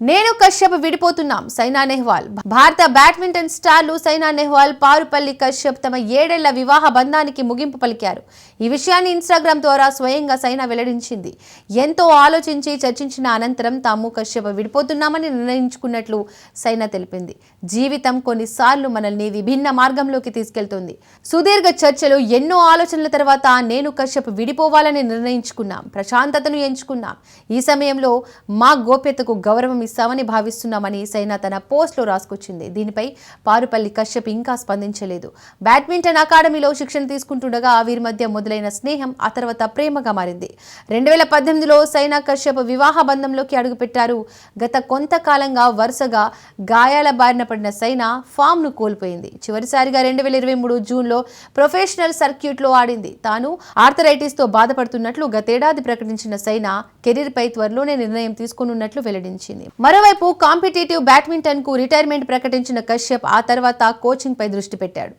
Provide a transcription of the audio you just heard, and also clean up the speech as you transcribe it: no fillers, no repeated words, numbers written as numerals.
నేను కశ్యప్ విడిపోతున్నాం సైనా నెహ్వాల్. భారత బ్యాడ్మింటన్ స్టార్లు సైనా నెహ్వాల్, పారుపల్లి కశ్యప్ తమ 7 ఏళ్ల వివాహ బంధానికి ముగింపు పలికారు. ఈ విషయాన్ని ఇన్స్టాగ్రామ్ ద్వారా స్వయంగా సైనా వెల్లడించింది. ఎంతో ఆలోచించి చర్చించిన అనంతరం తాము కశ్యప్ విడిపోతున్నామని నిర్ణయించుకున్నట్లు సైనా తెలిపింది. జీవితం కొన్నిసార్లు మనల్ని విభిన్న మార్గంలోకి తీసుకెళ్తుంది. సుదీర్ఘ చర్చలు, ఎన్నో ఆలోచనల తర్వాత నేను కశ్యప్ విడిపోవాలని నిర్ణయించుకున్నాం. ప్రశాంతతను ఎంచుకున్నాం. ఈ సమయంలో మా గోప్యతకు గౌరవం ఇస్తామని భావిస్తున్నామని సైనా తన పోస్ట్లో రాసుకొచ్చింది. దీనిపై పారుపల్లి కశ్యప్ ఇంకా స్పందించలేదు. బ్యాడ్మింటన్ అకాడమీలో శిక్షణ తీసుకుంటుండగా వీరి మధ్య మొదలైన స్నేహం ఆ తర్వాత ప్రేమగా మారింది. 2018లో సైనా కశ్యప్ వివాహ బంధంలోకి అడుగుపెట్టారు. గత కొంతకాలంగా వరుసగా గాయాల బారిన పడిన సైనా ఫామ్ను కోల్పోయింది. చివరిసారిగా 2023 జూన్లో ప్రొఫెషనల్ సర్క్యూట్లో ఆడింది. తాను ఆర్థరైటిస్తో బాధపడుతున్నట్లు గతేడాది ప్రకటించిన సైనా కెరీర్పై త్వరలోనే నిర్ణయం తీసుకోనున్నట్లు వెల్లడించింది. మరోవైపు కాంపిటేటివ్ బ్యాడ్మింటన్కు రిటైర్మెంట్ ప్రకటించిన కశ్యప్ ఆ తర్వాత కోచింగ్పై దృష్టి పెట్టాడు.